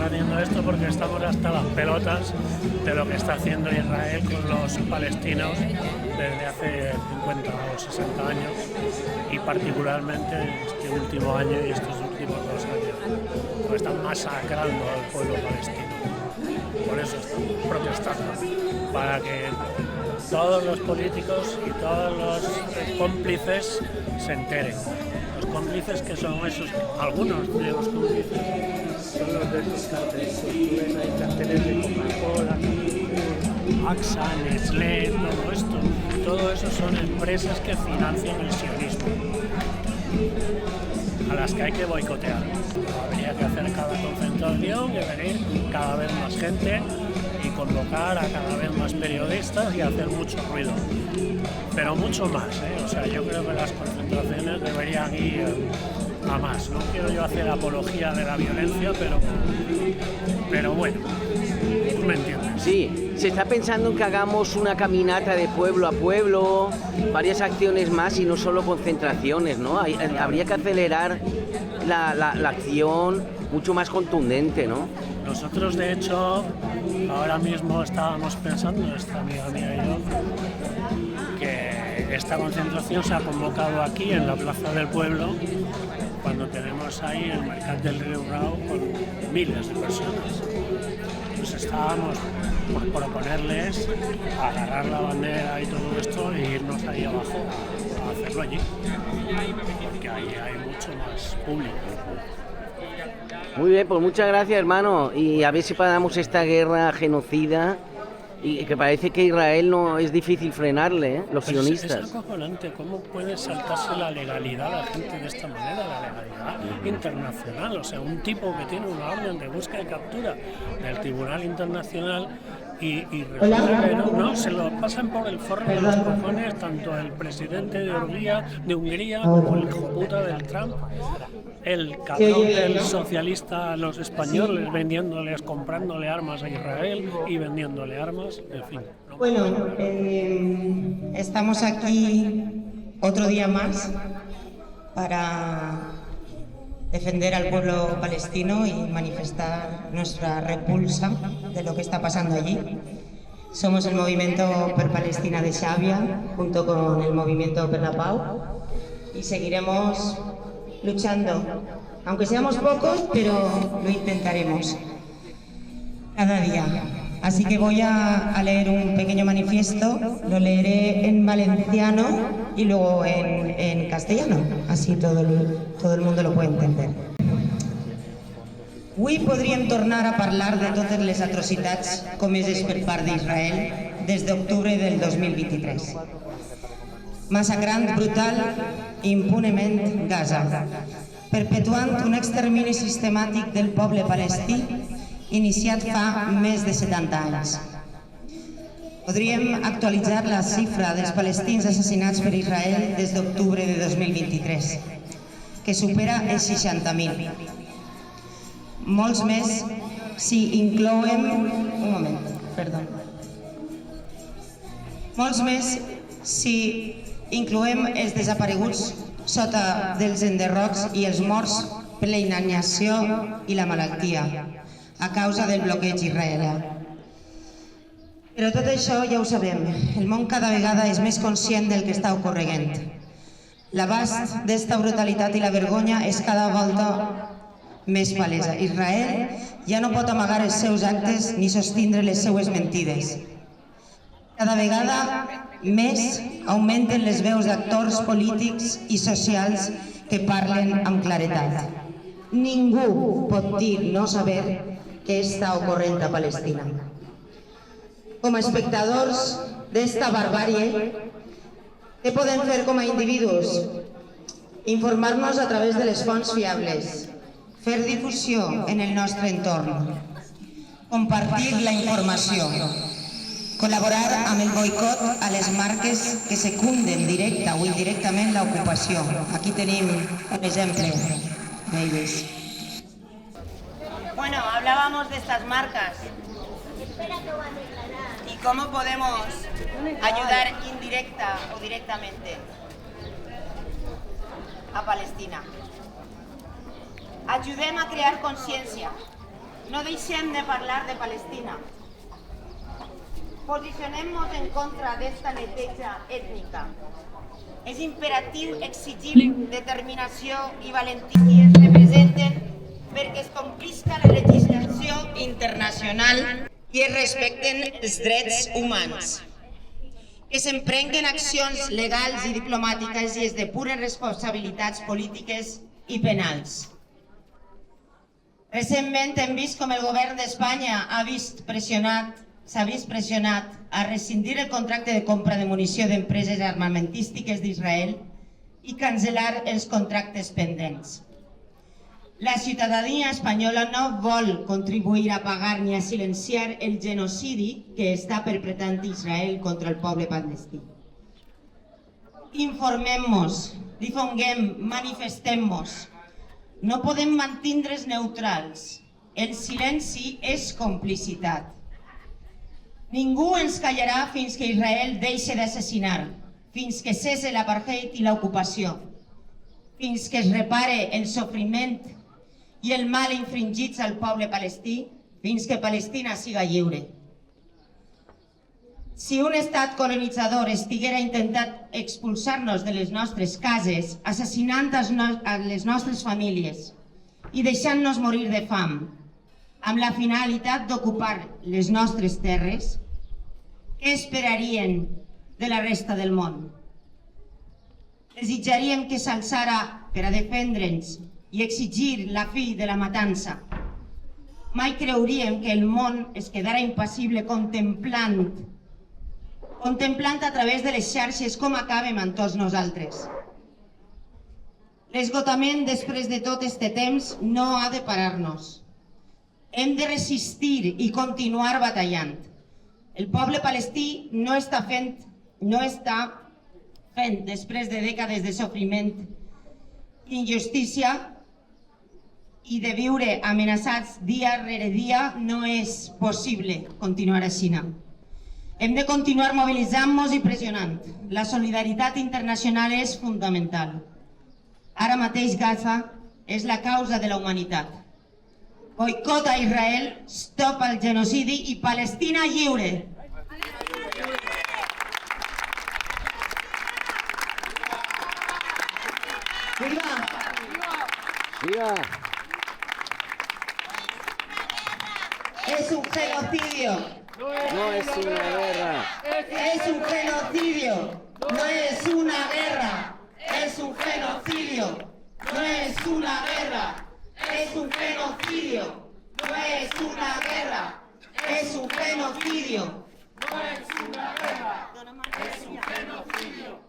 Haciendo esto porque estamos hasta las pelotas de lo que está haciendo Israel con los palestinos desde hace 50 o 60 años y particularmente este último año y estos últimos 2 años, porque están masacrando al pueblo palestino. Por eso están protestando, para que todos los políticos y todos los cómplices se enteren. Los cómplices que son esos, algunos de los cómplices son los de estos carteles. Tú ves ahí carteles de Coca-Cola, AXA, Nestlé, todo eso son empresas que financian el sionismo, a las que hay que boicotear. Habría que hacer cada concentración y venir cada vez más gente y convocar a cada vez más periodistas y hacer mucho ruido, pero mucho más, O sea, yo creo que las concentraciones deberían ir a más. No quiero yo hacer apología de la violencia, pero bueno, tú me entiendes. Sí, se está pensando en que hagamos una caminata de pueblo a pueblo, varias acciones más y no solo concentraciones, ¿no? Habría que acelerar la acción mucho más contundente, ¿no? Nosotros, de hecho, ahora mismo estábamos pensando, esta amiga mía y yo, que esta concentración se ha convocado aquí en la Plaza del Pueblo, cuando tenemos ahí el Mercat del Río Bravo con miles de personas. Pues estábamos por proponerles agarrar la bandera y todo esto e irnos ahí abajo a hacerlo allí, porque ahí hay mucho más público. Muy bien, pues muchas gracias, hermano, y a ver si paramos esta guerra genocida y que parece que Israel no es difícil frenarle, los sionistas. Es acojonante cómo puede saltarse la legalidad a la gente de esta manera, la legalidad internacional. O sea, un tipo que tiene una orden de búsqueda y captura del Tribunal Internacional y resulta que no, se lo pasan por el forro de los cojones tanto el presidente de Hungría como el hijo puta del Trump, el cabrón del socialista a los españoles comprándole armas a Israel y vendiéndole armas, en fin. Bueno, estamos aquí otro día más para defender al pueblo palestino y manifestar nuestra repulsa de lo que está pasando allí. Somos el Movimiento per Palestina de Xàbia, junto con el Movimiento per la Pau, y seguiremos luchando, aunque seamos pocos, pero lo intentaremos cada día. Así que voy a leer un pequeño manifiesto, lo leeré en valenciano y luego en castellano, así todo el mundo lo puede entender. Avui podríem tornar a parlar de totes les atrocitats comeses per part d'Israel des d'octubre del 2023. Massacrant brutal i impunement Gaza, perpetuant un extermini sistemàtic del poble palestí iniciat fa més de 70 anys. Podríem actualitzar la xifra dels palestins assassinats per Israel des d'octubre de 2023, que supera els 60.000. Molts més si incloem... Un moment, perdó. Molts més si incloem els desapareguts sota dels enderrocs i els morts per la inanició i la malaltia a causa del bloqueig israelià. Però tot això ja ho sabem, el món cada vegada és més conscient del que està ocorrent. L'abast d'esta brutalitat i la vergonya és cada volta més palesa. Israel ja no pot amagar els seus actes ni sostindre les seues mentides. Cada vegada més augmenten les veus d'actors polítics i socials que parlen amb claretat. Ningú pot dir no saber què està ocorrent a Palestina. Com a espectadors d'esta barbàrie, què podem fer com a individus? informar-nos a través de les fonts fiables, fer difusió en el nostre entorn, compartir la informació, col·laborar amb el boicot a les marques que secunden directa o indirectament l'ocupació. Aquí tenim un exemple d'elles. Bueno, hablábamos de estas marcas y cómo podemos ayudar indirecta o directamente a Palestina. Ayudem a crear consciència. No deixem de parlar de Palestina. Posicionem-nos en contra d'esta neteja ètnica. És imperatiu exigir determinació i valentia que es representen perquè es complisca la legislació internacional i es respecten els drets humans. Que s'emprenguen accions legals i diplomàtiques i es depuren responsabilitats polítiques i penals. Recentment hem vist com el govern d'Espanya s'ha vist pressionat a rescindir el contracte de compra de munició d'empreses armamentístiques d'Israel i cancel·lar els contractes pendents. La ciutadania espanyola no vol contribuir a pagar ni a silenciar el genocidi que està perpetrant Israel contra el poble palestí. Informem-nos, difonguem, manifestem-nos. No podem mantindre's neutrals. El silenci és complicitat. Ningú ens callarà fins que Israel deixi d'assassinar, fins que cesse l'apartheid i l'ocupació, fins que es repare el sofriment i el mal infringits al poble palestí, fins que Palestina siga lliure. Si un estat colonitzador estiguera intentant expulsar-nos de les nostres cases, assassinant a les nostres famílies i deixant-nos morir de fam, amb la finalitat d'ocupar les nostres terres, què esperarien de la resta del món? Desitjarien que s'alçara per a defendre'ns i exigir la fi de la matança. Mai creuríem que el món es quedara impassible contemplant a través de les xarxes com acabem amb tots nosaltres. L'esgotament després de tot este temps no ha de parar-nos. Hem de resistir i continuar batallant. El poble palestí no està fent, després de dècades de sofriment, injustícia i de viure amenaçats dia rere dia, no és possible continuar així. Hem de continuar mobilitzant-nos i pressionant. La solidaritat internacional és fundamental. Ara mateix Gaza és la causa de la humanitat. Boicot a Israel, stop al genocidi i Palestina lliure. ¡Viva! ¡Viva! Es un genocidio. No es una guerra. Es un genocidio. No es una guerra. Es un genocidio. No es una guerra. Es un genocidio. No es una guerra. Es un genocidio. No es una guerra. Es un genocidio.